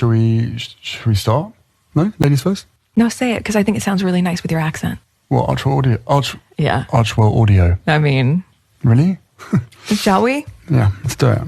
Should we start? No? Ladies first? No, say it, because I think it sounds really nice with your accent. What, Archewell audio? Yeah. Archewell audio. I mean... Really? Shall we? Yeah, let's do it.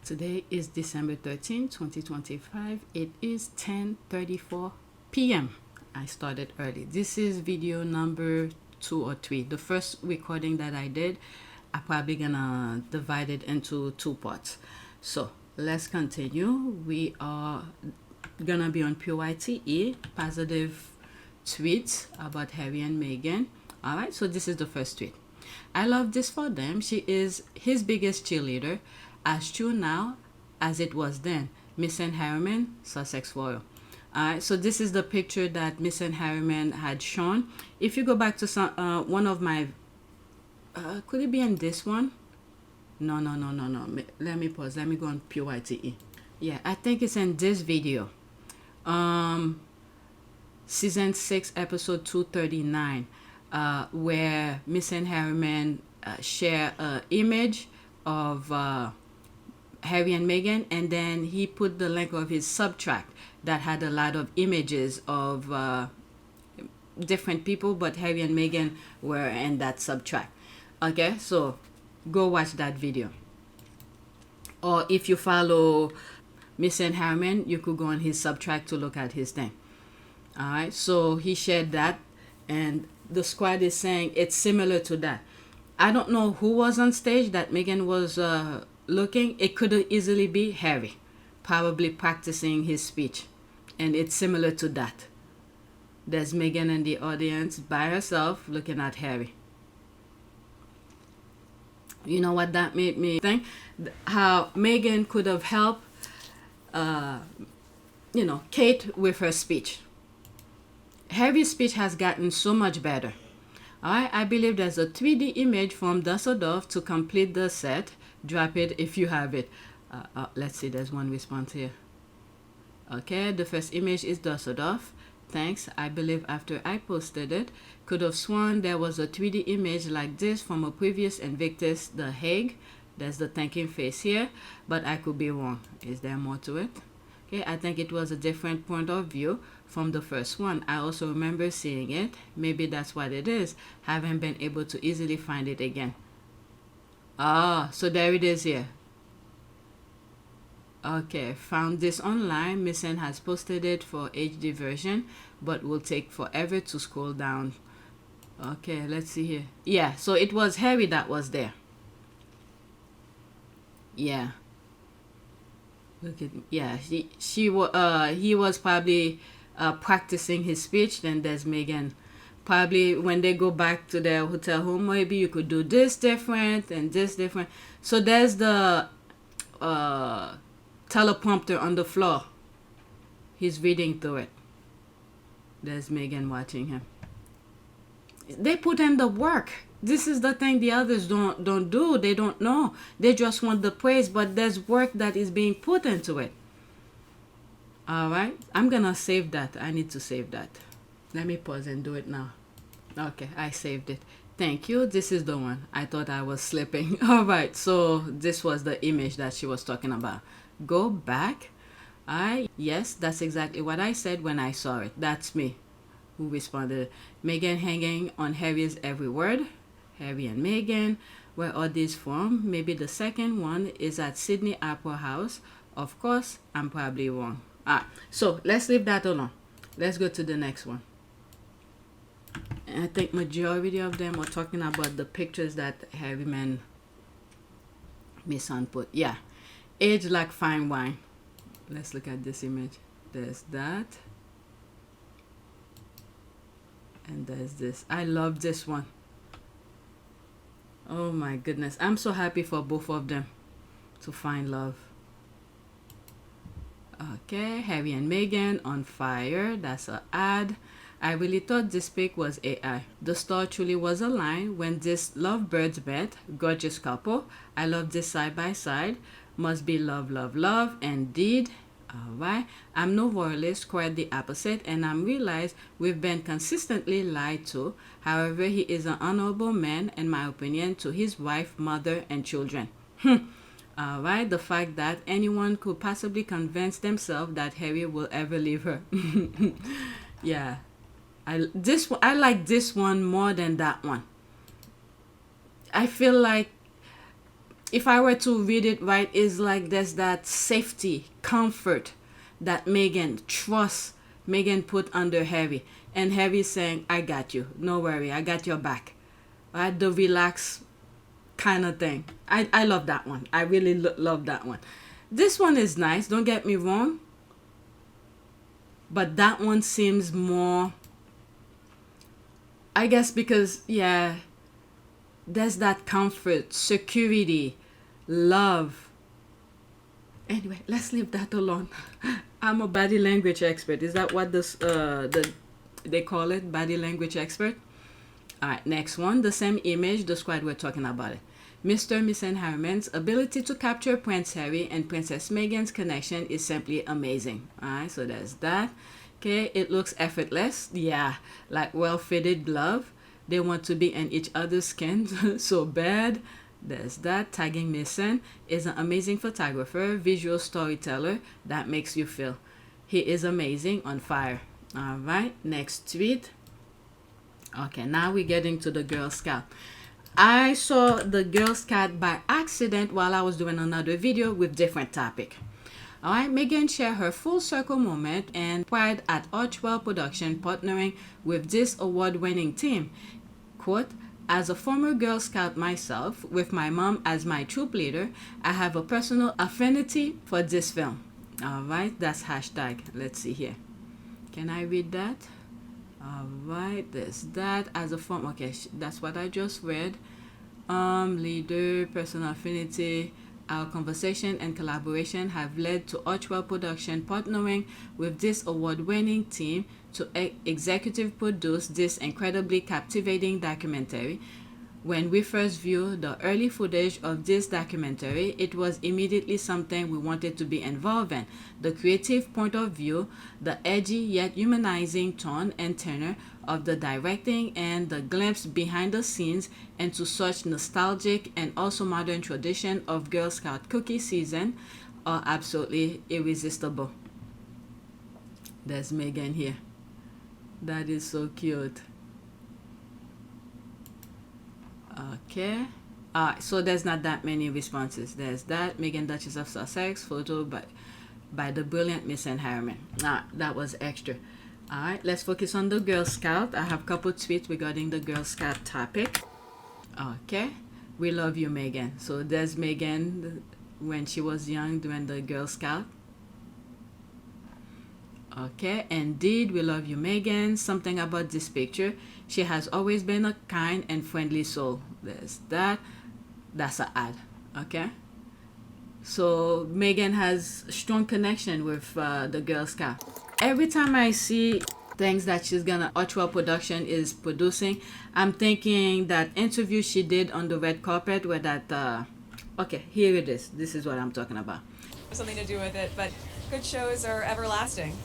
Today is December 13, 2025. It is 10:34 p.m. I started early. This is video number 2 or 3. The first recording that I did, I'm probably gonna divide it into 2 parts. So let's continue. We are gonna be on PYTE, positive tweets about Harry and Meghan. Alright, so this is the first tweet. I love this for them. She is his biggest cheerleader. As true now as it was then. Misan Harriman, Sussex Royal. Alright, so this is the picture that Misan Harriman had shown. If you go back to some one of my, could it be in this one? No. Let me pause. Let me go on PYTE. Yeah, I think it's in this video. Season 6, episode 239, where Misan Harriman share an image of Harry and Meghan, and then he put the link of his subtract that had a lot of images of different people, but Harry and Meghan were in that subtract. Okay, so go watch that video. Or if you follow Misan Harriman, you could go on his subtract to look at his thing. Alright, so he shared that, and the squad is saying it's similar to that. I don't know who was on stage that Meghan was looking. It could easily be Harry, probably practicing his speech, and it's similar to that. There's Meghan in the audience by herself looking at Harry. You know what that made me think? How Meghan could have helped Kate with her speech. Harry's speech has gotten so much better. I believe there's a 3D image from Düsseldorf to complete the set. Drop it if you have it. Let's see, there's one response here. Okay, the first image is Düsseldorf. Thanks. I believe after I posted it, could have sworn there was a 3D image like this from a previous Invictus, The Hague. There's the thinking face here, but I could be wrong. Is there more to it? Okay, I think it was a different point of view from the first one. I also remember seeing it. Maybe that's what it is. Haven't been able to easily find it again. Ah, so there it is here. Okay, found this online. Misan has posted it for HD version, but will take forever to scroll down. Okay, let's see here. Yeah, so it was Harry that was there. Yeah. Look at, yeah, he was probably practicing his speech. Then there's Meghan. Probably when they go back to their hotel home, maybe you could do this different and this different. So there's the teleprompter on the floor. He's reading through it. There's Meghan watching him. They put in the work. This is the thing the others don't do. They don't know. They just want the praise, but there's work that is being put into it. All right, I'm gonna save that. I need to save that. Let me pause and do it now. Okay, I saved it. Thank you. This is the one. I thought I was slipping. All right, so this was the image that she was talking about. Go back. Yes, that's exactly what I said when I saw it. That's me who responded. Meghan hanging on Harry's every word. Harry and Meghan. Where are these from? Maybe the second one is at Sydney Opera House. Of course, I'm probably wrong. So let's leave that alone. Let's go to the next one. And I think majority of them are talking about the pictures that Harriman Misan put. Yeah, age like fine wine. Let's look at this image. There's that. And there's this. I love this one. Oh my goodness. I'm so happy for both of them to find love. Okay, Harry and Meghan on fire. That's an ad. I really thought this pic was AI. The star truly was aligned when this lovebirds met. Gorgeous couple. I love this side by side. Must be love, love, love. Indeed. Alright. I'm no royalist, quite the opposite, and I'm realized we've been consistently lied to. However, he is an honorable man, in my opinion, to his wife, mother, and children. Alright, the fact that anyone could possibly convince themselves that Harry will ever leave her. Yeah. I like this one more than that one. I feel like if I were to read it right, it's like there's that safety, comfort that trust Meghan put under Harry. And Harry saying, I got you. No worry, I got your back. Right? The relax kind of thing. I love that one. I really love that one. This one is nice, don't get me wrong. But that one seems more, I guess because, yeah, there's that comfort, security, love. Anyway, let's leave that alone. I'm a body language expert. Is that what they call it? Body language expert? All right, next one. The same image, the squad we're talking about it. Mr. and Mrs. Harriman's ability to capture Prince Harry and Princess Meghan's connection is simply amazing. All right, so there's that. Okay, it looks effortless. Yeah, like well-fitted glove. They want to be in each other's skin so bad. There's that. Tagging Misan is an amazing photographer, visual storyteller that makes you feel. He is amazing, on fire. All right, next tweet. Okay, now we're getting to the Girl Scout. I saw the Girl Scout by accident while I was doing another video with different topic. Alright, Meghan shared her full circle moment and pride at Archewell production partnering with this award-winning team. Quote, as a former Girl Scout myself, with my mom as my troop leader, I have a personal affinity for this film. Alright, that's hashtag. Let's see here. Can I read that? Alright, there's that. As a former, okay, that's what I just read. Leader, personal affinity. Our conversation and collaboration have led to Archewell Production partnering with this award-winning team to executive produce this incredibly captivating documentary. When we first viewed the early footage of this documentary, it was immediately something we wanted to be involved in. The creative point of view, the edgy yet humanizing tone and tenor of the directing, and the glimpse behind the scenes into such nostalgic and also modern tradition of Girl Scout cookie season are absolutely irresistible. There's Meghan here. That is so cute. Okay. So there's not that many responses. There's that. Meghan, Duchess of Sussex, photo by the brilliant Misan Harriman. That was extra. Alright, let's focus on the Girl Scout. I have a couple tweets regarding the Girl Scout topic. Okay. We love you, Meghan. So there's Meghan when she was young doing the Girl Scout. Okay, indeed, we love you, Meghan. Something about this picture. She has always been a kind and friendly soul. There's that. That's an ad. Okay. So Meghan has strong connection with the Girl Scout. Every time I see things that she's gonna Archewell production is producing, I'm thinking that interview she did on the red carpet where that okay, here it is. This is what I'm talking about. Something to do with it, but good shows are everlasting.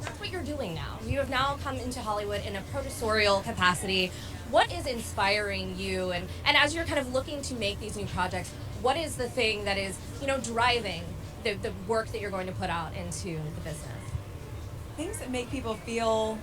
That's what you're doing now. You have now come into Hollywood in a producerial capacity. What is inspiring you, and as you're kind of looking to make these new projects, what is the thing that is, driving the work that you're going to put out into the business? Things that make people feel,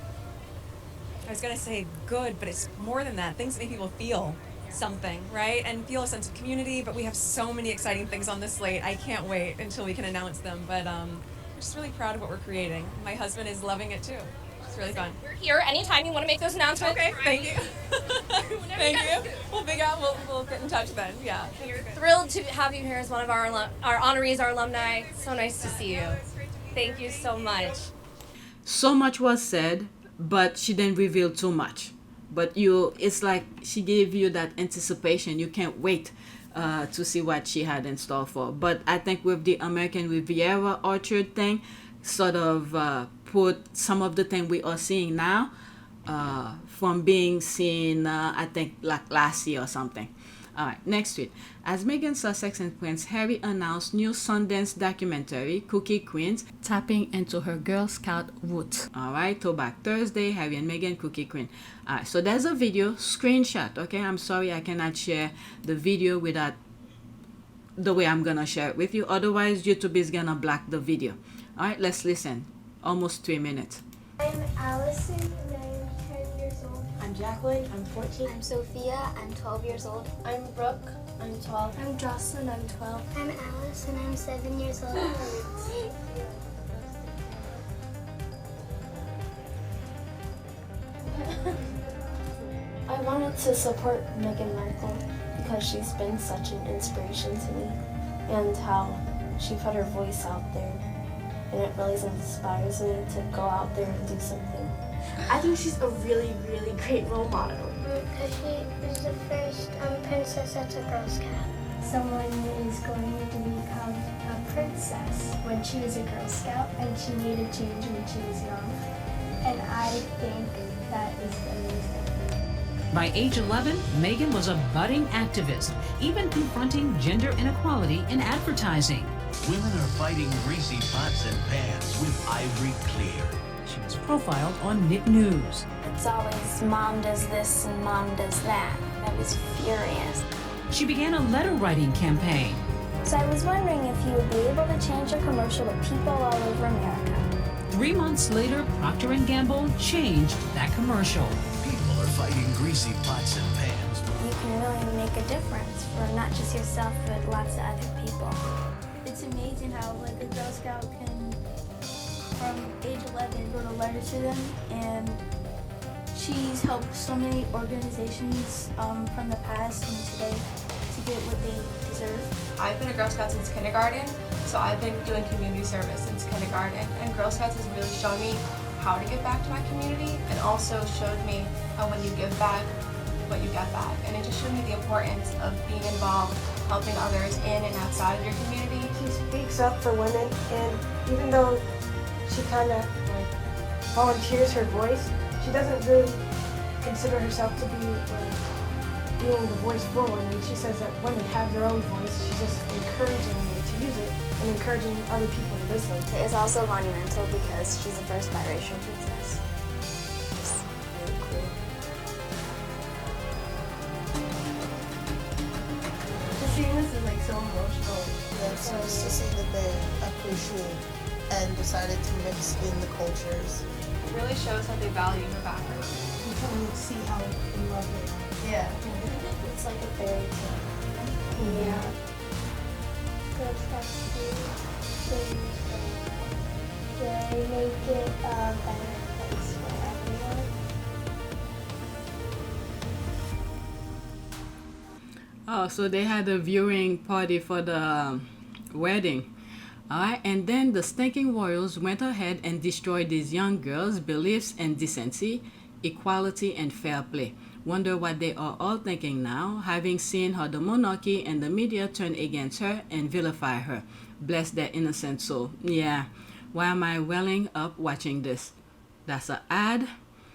I was going to say good, but it's more than that. Things that make people feel something, right? And feel a sense of community, but we have so many exciting things on the slate. I can't wait until we can announce them, but I'm just really proud of what we're creating. My husband is loving it too. It's really fun. We're here anytime you want to make those announcements. Okay, thank you. Thank you. We'll figure out, we'll get in touch then. Yeah. Thrilled to have you here as one of our honorees, our alumni. So nice to see you. Thank you so much. So much was said, but she didn't reveal too much. But it's like she gave you that anticipation. You can't wait to see what she had in store for. But I think with the American Riviera Orchard thing, sort of put some of the thing we are seeing now from being seen, I think, like last year or something. All right, next tweet. As Meghan, Sussex, and Prince Harry announced new Sundance documentary, Cookie Queens, tapping into her Girl Scout roots. All right, Throwback Thursday, Harry and Meghan, Cookie Queen. All right, so there's a video, screenshot, okay? I'm sorry I cannot share the video without the way I'm gonna share it with you. Otherwise, YouTube is gonna block the video. All right, let's listen. Almost 3 minutes. I'm Allison and I'm 10 years old. I'm Jacqueline, I'm 14. I'm Sophia, I'm 12 years old. I'm Brooke, I'm 12. I'm Jocelyn, I'm 12. I'm Alice and I'm 7 years old. I wanted to support Meghan Markle because she's been such an inspiration to me and how she put her voice out there, and it really inspires me to go out there and do something. I think she's a really, really great role model. Because she was the first princess that's a Girl Scout. Someone is going to become a princess when she was a Girl Scout, and she made a change when she was young. And I think that is amazing. By age 11, Meghan was a budding activist, even confronting gender inequality in advertising. Women are fighting greasy pots and pans with ivory clear. She was profiled on Nick News. It's always mom does this and mom does that. I was furious. She began a letter writing campaign. So I was wondering if you would be able to change a commercial with people all over America. 3 months later, Procter & Gamble changed that commercial. People are fighting greasy pots and pans. You can really make a difference for not just yourself, but lots of other people. It's amazing how like a Girl Scout can, from age 11, wrote a letter to them, and she's helped so many organizations from the past and today to get what they deserve. I've been a Girl Scout since kindergarten, so I've been doing community service since kindergarten, and Girl Scouts has really shown me how to give back to my community, and also showed me how when you give back, what you get back. And it just showed me the importance of being involved, helping others in and outside of your community. She speaks up for women, and even though she kind of like volunteers her voice, she doesn't really consider herself to be like being the voice for women. She says that women have their own voice. She's just encouraging me to use it and encouraging other people to listen. It's also monumental because she's the first biracial princess. It's really cool. Just seeing this is like so emotional. Yeah, so it's to see that they appreciate and decided to mix in the cultures. It really shows how they value her background. You can see how in love they are. Yeah. It's like a fairy tale. Yeah. Girl Scouts do things they make it a better place for everyone. Oh, so they had a viewing party for the wedding. All right, and then the stinking royals went ahead and destroyed these young girls' beliefs in decency, equality, and fair play. Wonder what they are all thinking now, having seen how the monarchy and the media turn against her and vilify her. Bless their innocent soul. Yeah, why am I welling up watching this? That's an ad.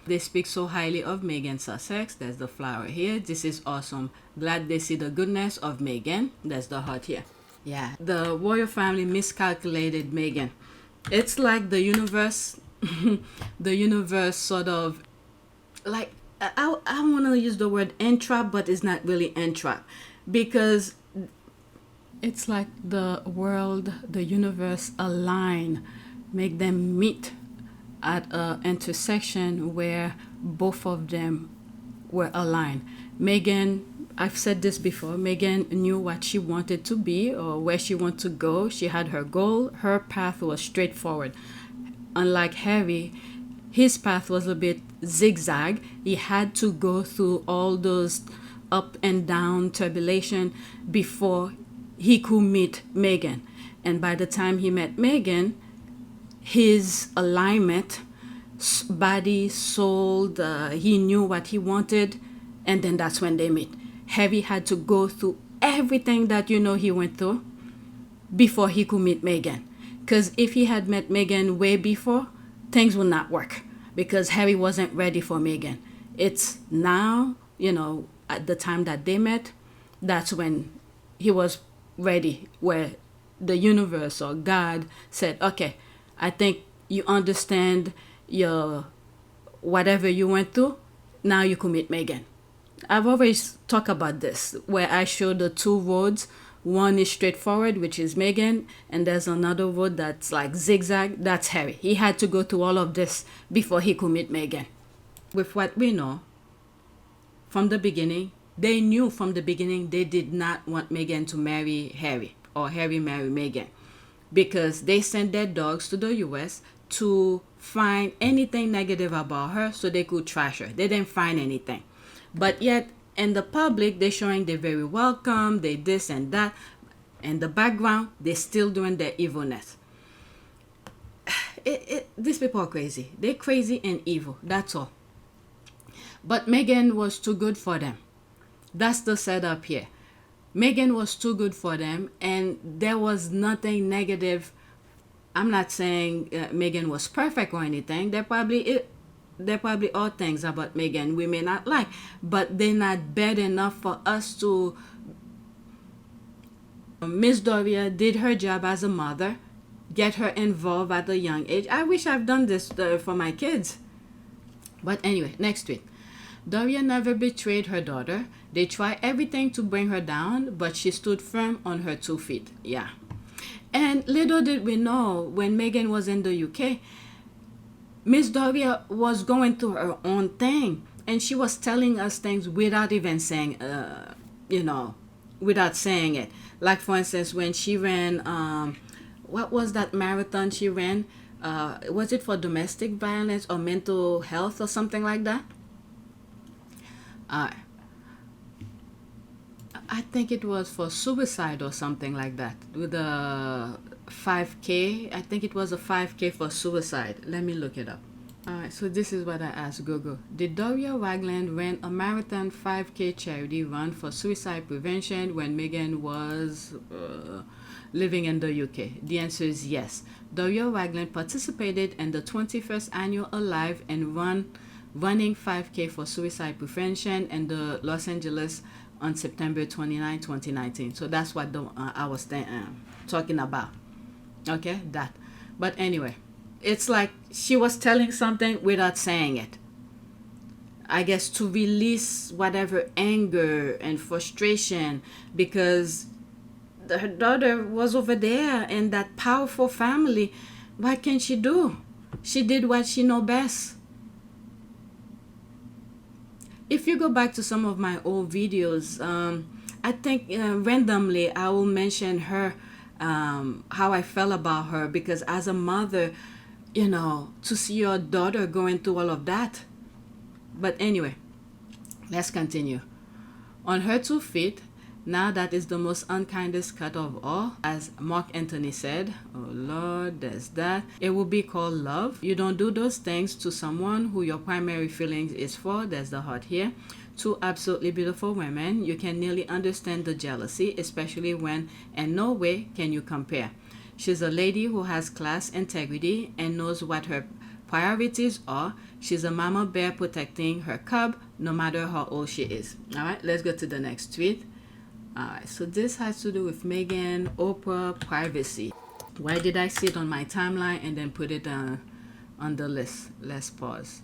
They speak so highly of Meghan Sussex. There's the flower here. This is awesome. Glad they see the goodness of Meghan. There's the heart here. Yeah, the royal family miscalculated Meghan. It's like the universe, the universe sort of, like, I want to use the word entrap, but it's not really entrap, because it's like the world, the universe align, make them meet at an intersection where both of them were aligned. Meghan I've said this before, Meghan knew what she wanted to be or where she wanted to go. She had her goal. Her path was straightforward. Unlike Harry, his path was a bit zigzag. He had to go through all those up and down turbulation before he could meet Meghan. And by the time he met Meghan, his alignment, body, soul, he knew what he wanted, and then that's when they meet. Harry had to go through everything that he went through before he could meet Meghan. Because if he had met Meghan way before, things would not work because Harry wasn't ready for Meghan. It's now, at the time that they met, that's when he was ready, where the universe or God said, okay, I think you understand your whatever you went through. Now you can meet Meghan. I've always talked about this, where I show the two roads. One is straightforward, which is Meghan, and there's another road that's like zigzag. That's Harry. He had to go through all of this before he could meet Meghan. With what we know, from the beginning, they knew from the beginning they did not want Meghan to marry Harry or Harry marry Meghan, because they sent their dogs to the US to find anything negative about her so they could trash her. They didn't find anything. But yet, in the public, they're showing they're very welcome, they this and that. In the background, they're still doing their evilness. These people are crazy. They're crazy and evil, that's all. But Meghan was too good for them. That's the setup here. Meghan was too good for them, and there was nothing negative. I'm not saying Meghan was perfect or anything. There probably are things about Meghan we may not like, but they're not bad enough for us to... Miss Doria did her job as a mother, get her involved at a young age. I wish I've done this for my kids. But anyway, next tweet. Doria never betrayed her daughter. They tried everything to bring her down, but she stood firm on her 2 feet. Yeah. And little did we know, when Meghan was in the UK, Miss Doria was going through her own thing, and she was telling us things without even saying, without saying it. Like, for instance, when she ran, what was that marathon she ran? Was it for domestic violence or mental health or something like that? I think it was for suicide or something like that. With a 5K, I think it was a 5K for suicide. Let me look it up. Alright, so this is what I asked Google. Did Doria Ragland run a marathon 5K charity run for suicide prevention when Meghan was living in the UK? The answer is yes. Doria Ragland participated in the 21st annual Alive and running 5K for suicide prevention in the Los Angeles on September 29, 2019. So that's what I was talking about. Okay, that. But anyway, it's like she was telling something without saying it. I guess to release whatever anger and frustration, because her daughter was over there in that powerful family. What can she do? She did what she knows best. If you go back to some of my old videos, I think randomly I will mention her, how I felt about her, because as a mother, to see your daughter going through all of that. But anyway, let's continue. On her 2 feet, now that is the most unkindest cut of all, as Mark Anthony said. Oh Lord, there's that. It will be called love. You don't do those things to someone who your primary feelings is for. There's the heart here. 2 absolutely beautiful women. You can nearly understand the jealousy, especially when in no way can you compare. She's a lady who has class, integrity, and knows what her priorities are. She's a mama bear protecting her cub, no matter how old she is. All right, let's go to the next tweet. Alright, so this has to do with Meghan Oprah Privacy. Why did I see it on my timeline and then put it on the list? Let's pause.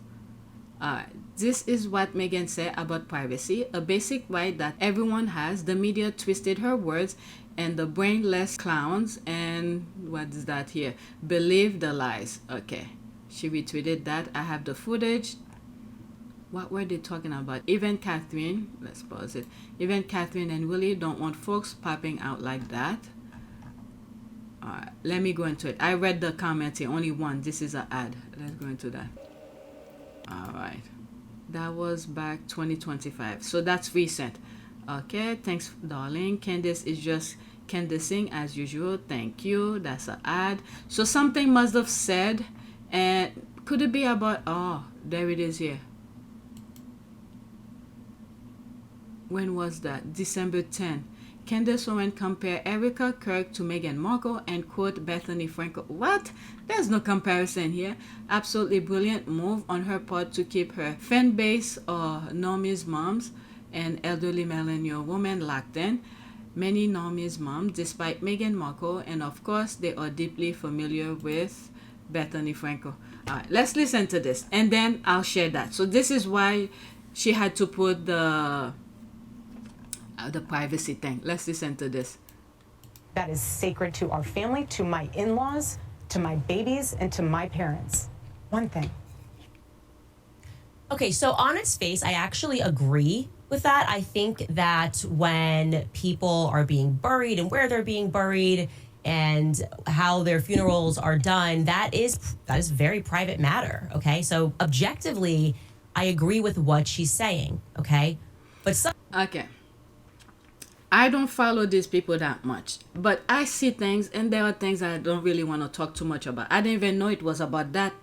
Alright, this is what Meghan said about privacy, a basic right that everyone has. The media twisted her words, and the brainless clowns, and what is that here? Believe the lies. Okay, she retweeted that. I have the footage. what were they talking about? Even Catherine, let's pause it. Even Catherine and Willie don't want folks popping out like that. All right, let me go into it. I read the comment here, only one. This is an ad. Let's go into that. All right. That was back 2025. So that's recent. Okay, thanks, darling. Candace is just Candacing as usual. Thank you. That's an ad. So something must have said. And could it be about... Oh, there it is here. When was that? December 10. Candace Owen compare Erica Kirk to Meghan Markle and quote Bethany Frankel. What? There's no comparison here. Absolutely brilliant move on her part to keep her fan base or normies moms and elderly millennial women locked in. Many normies moms, despite Meghan Markle, and of course they are deeply familiar with Bethany Frankel. All right, let's listen to this and then I'll share that. So this is why she had to put the privacy thing. Let's listen to this. That is sacred to our family, to my in-laws, to my babies, and to my parents. One thing. Okay, so on its face, I actually agree with that. I think that when people are being buried and where they're being buried and how their funerals are done, that is very private matter, okay? So objectively, I agree with what she's saying, okay? But okay. I don't follow these people that much, but I see things, and there are things I don't really want to talk too much about. I didn't even know it was about that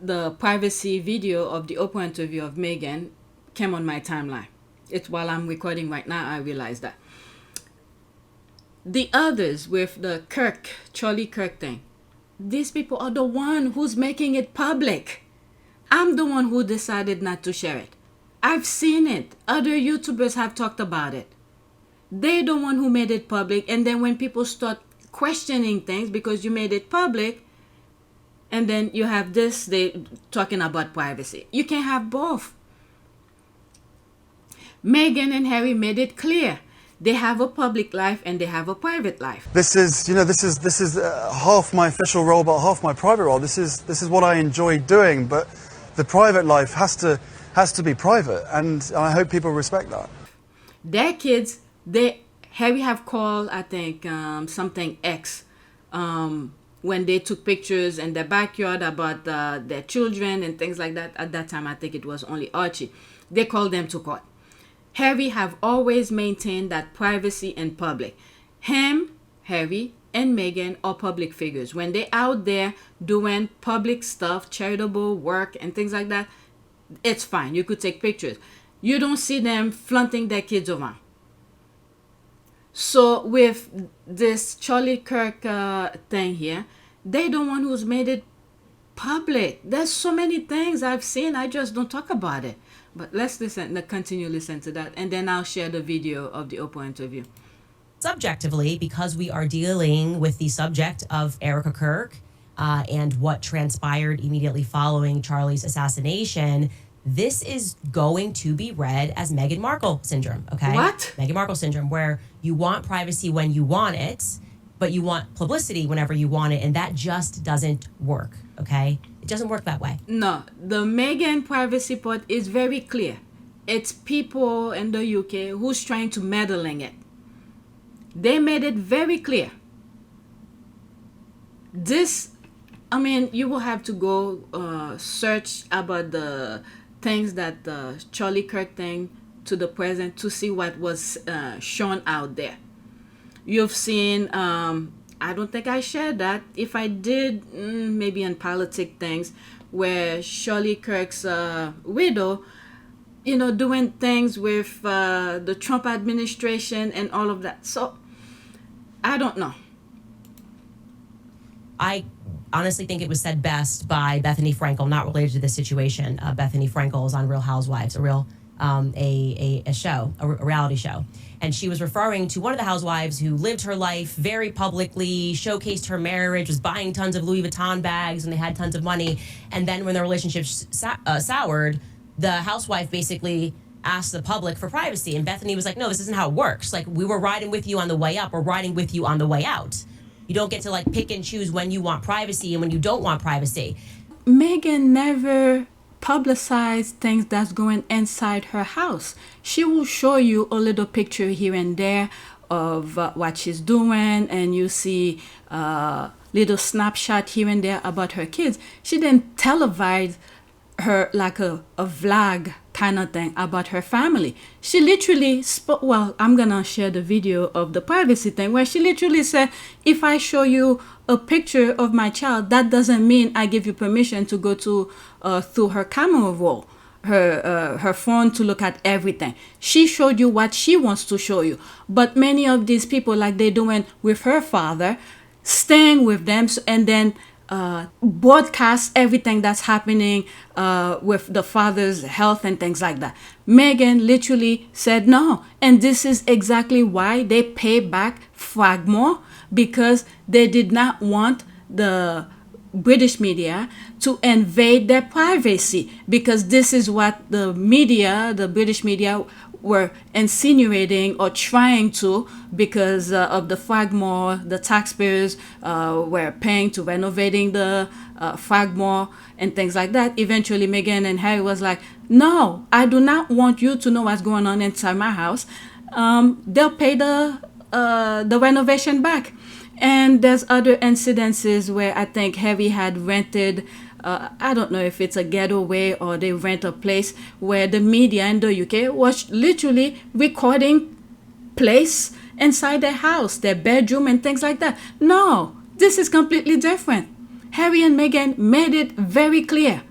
the privacy video of the Oprah interview of Meghan came on my timeline. It's while I'm recording right now, I realized that. The others with the Charlie Kirk thing, these people are the one who's making it public. I'm the one who decided not to share it. I've seen it. Other YouTubers have talked about it. They're the one who made it public. And then when people start questioning things because you made it public, and then you have this, they talking about privacy. You can't have both. Meghan and Harry made it clear. They have a public life and they have a private life. This is half my official role, but half my private role. This is what I enjoy doing, but the private life has to be private, and I hope people respect that. Their kids, Harry have called, I think, something X, when they took pictures in their backyard about their children and things like that. At that time, I think it was only Archie. They called them to court. Harry have always maintained that privacy in public. Him, Harry, and Meghan are public figures. When they're out there doing public stuff, charitable work and things like that, it's fine. You could take pictures. You don't see them flaunting their kids around. So with this Charlie Kirk thing here, they're the one who's made it public. There's so many things I've seen. I just don't talk about it. But let's continue listen to that. And then I'll share the video of the Oprah interview. Subjectively, because we are dealing with the subject of Erica Kirk, and what transpired immediately following Charlie's assassination, this is going to be read as Meghan Markle syndrome, okay? What? Meghan Markle syndrome, where you want privacy when you want it, but you want publicity whenever you want it, and that just doesn't work, okay? It doesn't work that way. No, the Meghan privacy part is very clear. It's people in the UK who's trying to meddle in it. They made it very clear. This, I mean, you will have to go search about the things that the Charlie Kirk thing to the present to see what was shown out there. You've seen, I don't think I shared that. If I did, maybe in politic things, where Charlie Kirk's widow, doing things with the Trump administration and all of that. So, I don't know. I honestly think it was said best by Bethany Frankel, not related to this situation. Bethany Frankel is on Real Housewives, a reality show. And she was referring to one of the housewives who lived her life very publicly, showcased her marriage, was buying tons of Louis Vuitton bags, and they had tons of money. And then when their relationship soured, the housewife basically asked the public for privacy. And Bethany was like, no, this isn't how it works. Like, we were riding with you on the way up. We're riding with you on the way out. You don't get to pick and choose when you want privacy and when you don't want privacy. Meghan never publicize things that's going inside her house. She will show you a little picture here and there of what she's doing, and you see little snapshot here and there about her kids. She didn't televise her like a vlog kind of thing about her family. She literally spoke, well, I'm gonna share the video of the privacy thing where she literally said, if I show you a picture of my child, that doesn't mean I give you permission to go to through her camera roll, her phone, to look at everything. She showed you what she wants to show you. But many of these people, like they're doing with her father, staying with them and then broadcast everything that's happening with the father's health and things like that. Meghan literally said no. And this is exactly why they pay back Fragmore, because they did not want the British media to invade their privacy, because this is what the media, the British media, were insinuating or trying to, because of the Fragmore, the taxpayers were paying to renovating the Fragmore and things like that. Eventually, Meghan and Harry was like, no, I do not want you to know what's going on inside my house. They'll pay the renovation back. And there's other incidences where I think Harry had rented, I don't know if it's a getaway or they rent a place where the media in the UK was literally recording place inside their house, their bedroom and things like that. No, this is completely different. Harry and Meghan made it very clear.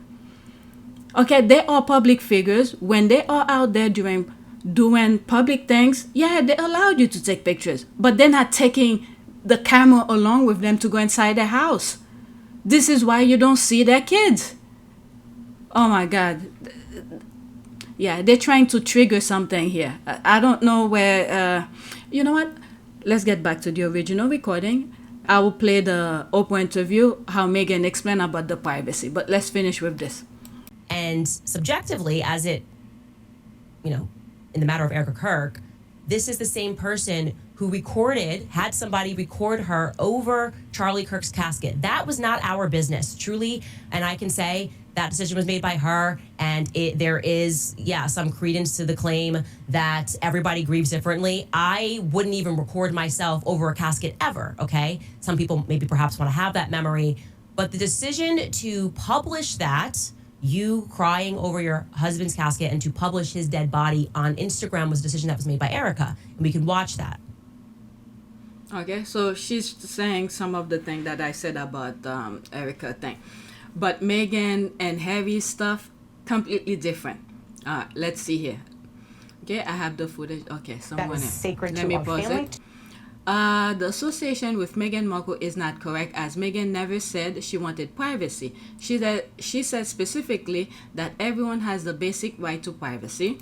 Okay, they are public figures. When they are out there doing public things, yeah, they allowed you to take pictures, but they're not taking the camera along with them to go inside their house. This is why you don't see their kids. Oh my God. Yeah, they're trying to trigger something here. I don't know where, you know what? Let's get back to the original recording. I will play the Oprah interview, how Meghan explained about the privacy, but let's finish with this. And subjectively, as it, you know, in the matter of Erica Kirk, this is the same person who had somebody record her over Charlie Kirk's casket. That was not our business, truly. And I can say that decision was made by her, and there is, some credence to the claim that everybody grieves differently. I wouldn't even record myself over a casket ever, okay? Some people maybe perhaps want to have that memory, but the decision to publish that, you crying over your husband's casket, and to publish his dead body on Instagram was a decision that was made by Erica, and we can watch that. Okay, so she's saying some of the things that I said about Erica thing. But Meghan and Harry's stuff, completely different. Let's see here. Okay, I have the footage. Okay, someone that is sacred Let to me our pause family. it. The association with Meghan Markle is not correct, as Meghan never said she wanted privacy. She said specifically that everyone has the basic right to privacy.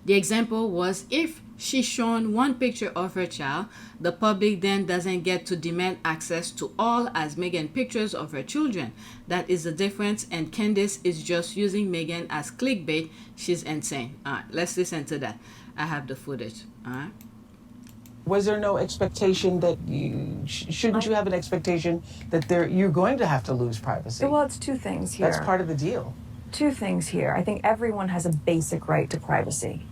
The example was, if she's shown one picture of her child, the public then doesn't get to demand access to all as Meghan pictures of her children. That is the difference, and Candace is just using Meghan as clickbait. She's insane. All right, let's listen to that. I have the footage. All right. Was there no expectation that shouldn't you have an expectation that you're going to have to lose privacy? Well, it's two things here. That's part of the deal. Two things here. I think everyone has a basic right to privacy.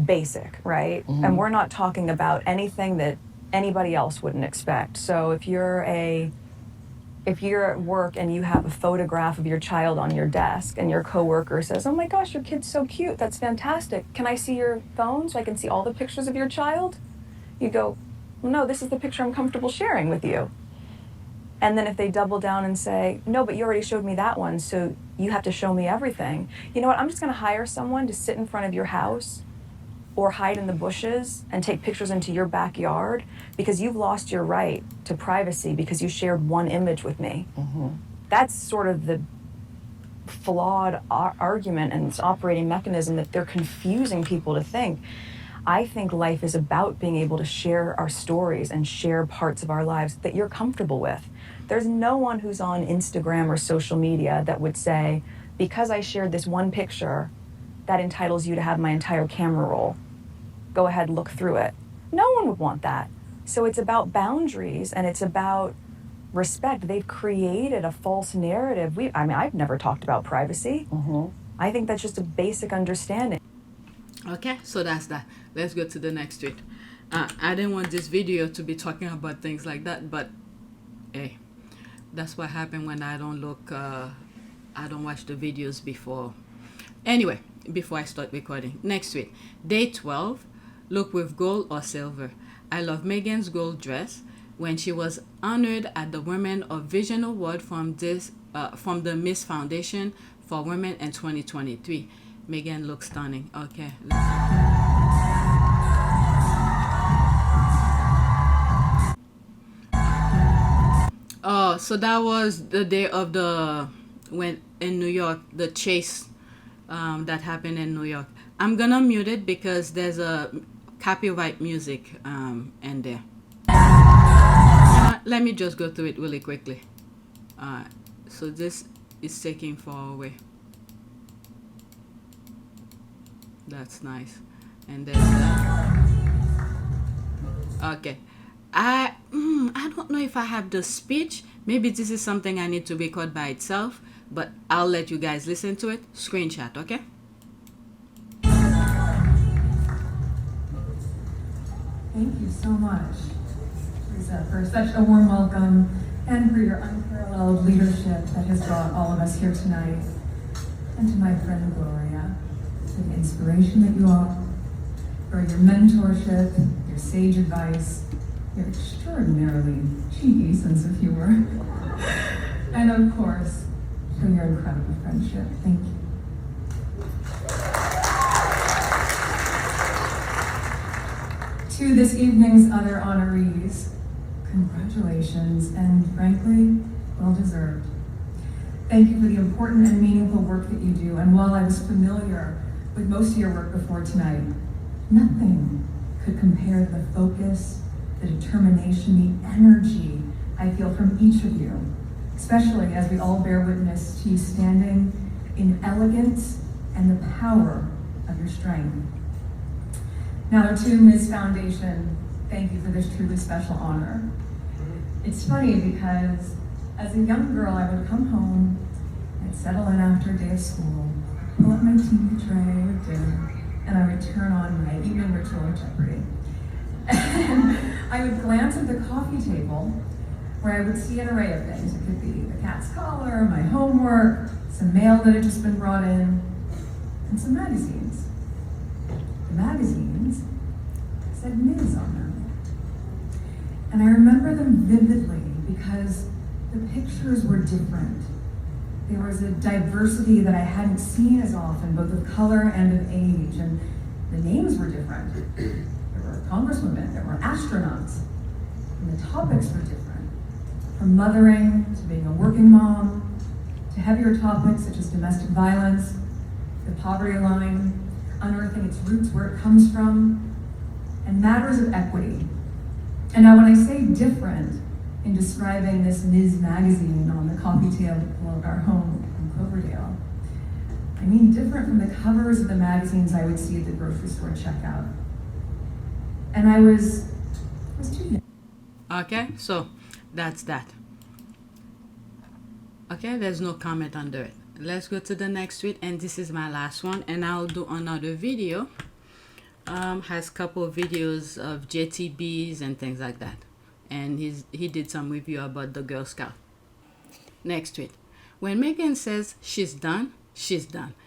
Basic, right? Mm-hmm. And we're not talking about anything that anybody else wouldn't expect. So if you're at work and you have a photograph of your child on your desk and your coworker says, "Oh my gosh, your kid's so cute. That's fantastic. Can I see your phone so I can see all the pictures of your child?" You go, "Well, no, this is the picture I'm comfortable sharing with you." And then if they double down and say, "No, but you already showed me that one, so you have to show me everything." You know what? I'm just going to hire someone to sit in front of your house or hide in the bushes and take pictures into your backyard, because you've lost your right to privacy because you shared one image with me. Mm-hmm. That's sort of the flawed argument and its operating mechanism that they're confusing people to think. I think life is about being able to share our stories and share parts of our lives that you're comfortable with. There's no one who's on Instagram or social media that would say, because I shared this one picture, that entitles you to have my entire camera roll. Go ahead, look through it. No one would want that. So it's about boundaries, and it's about respect. They've created a false narrative. I mean, I've never talked about privacy. I think that's just a basic understanding. Okay, so that's that. Let's go to the next tweet. I didn't want this video to be talking about things like that, but hey, that's what happened when I don't look, I don't watch the videos before. Anyway, before I start recording. Next tweet. Day 12, look with gold or silver. I love Meghan's gold dress when she was honored at the Women of Vision Award from the Miss Foundation for Women in 2023. Meghan looks stunning. Okay. Oh, so that was the day of when in New York, the chase that happened in New York. I'm gonna mute it because there's a copyright music in there. Let me just go through it really quickly. So this is taking far away. That's nice. And there's that. Okay. I don't know if I have the speech. Maybe this is something I need to record by itself, but I'll let you guys listen to it. Screenshot, okay? Thank you so much, Teresa, for such a warm welcome and for your unparalleled leadership that has brought all of us here tonight. And to my friend Doria, for the inspiration that you are, for your mentorship, your sage advice, your extraordinarily cheeky sense of humor, and of course, for your incredible friendship. Thank you. To this evening's other honorees, congratulations, and frankly, well deserved. Thank you for the important and meaningful work that you do, and while I was familiar with most of your work before tonight, nothing could compare to the focus, the determination, the energy I feel from each of you, especially as we all bear witness to you standing in elegance and the power of your strength. Now, to Ms. Foundation, thank you for this truly special honor. It's funny because as a young girl, I would come home, I'd settle in after a day of school, pull up my TV tray with dinner, and I would turn on my evening ritual of Jeopardy. And I would glance at the coffee table where I would see an array of things. It could be the cat's collar, my homework, some mail that had just been brought in, and some magazines. The magazines said Ms. on them. And I remember them vividly because the pictures were different. There was a diversity that I hadn't seen as often, both of color and of age, and the names were different. There were congresswomen, there were astronauts, and the topics were different. From mothering to being a working mom, to heavier topics such as domestic violence, the poverty line, unearthing its roots, where it comes from, and matters of equity. And now when I say different in describing this Ms. magazine on the coffee table of our home in Cloverdale, I mean different from the covers of the magazines I would see at the grocery store checkout. And I was too young. Okay, so that's that. Okay, there's no comment under it. Let's go to the next tweet, and this is my last one, and I'll do another video. Has a couple of videos of JTBs and things like that, and he did some review about the Girl Scout. Next tweet. When Meghan says she's done,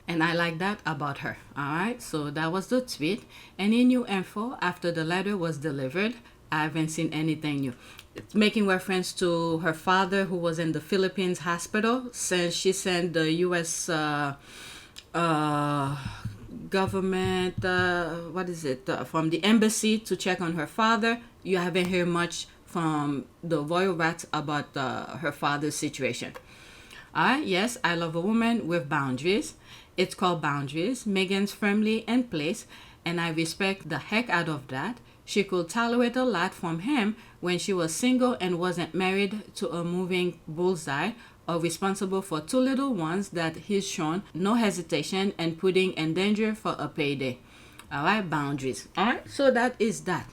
and I like that about her. All right, so that was the tweet. Any new info after the letter was delivered? I haven't seen anything new. It's making reference to her father, who was in the Philippines hospital, since she sent the U.S. Government, from the embassy to check on her father. You haven't heard much from the royal rats about her father's situation. Yes, I love a woman with boundaries. It's called boundaries. Meghan's firmly in place, and I respect the heck out of that. She could tolerate a lot from him when she was single and wasn't married to a moving bullseye or responsible for two little ones that he's shown no hesitation and putting in danger for a payday. All right, boundaries. All right, so that is that.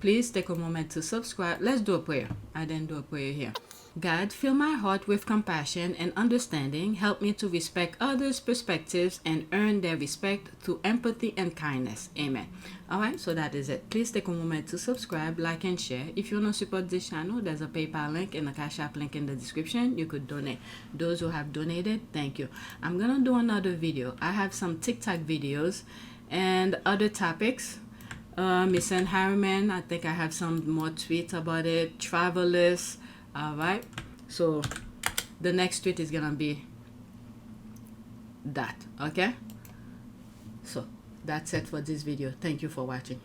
Please take a moment to subscribe. Let's do a prayer. I didn't do a prayer here. God, fill my heart with compassion and understanding. Help me to respect others' perspectives and earn their respect through empathy and kindness. Amen. Alright, so that is it. Please take a moment to subscribe, like, and share. If you want to support this channel, there's a PayPal link and a Cash App link in the description. You could donate. Those who have donated, thank you. I'm going to do another video. I have some TikTok videos and other topics. Misan Harriman, I think I have some more tweets about it. Travelers. Alright, so the next tweet is gonna be that. Okay, so that's it for this video. Thank you for watching.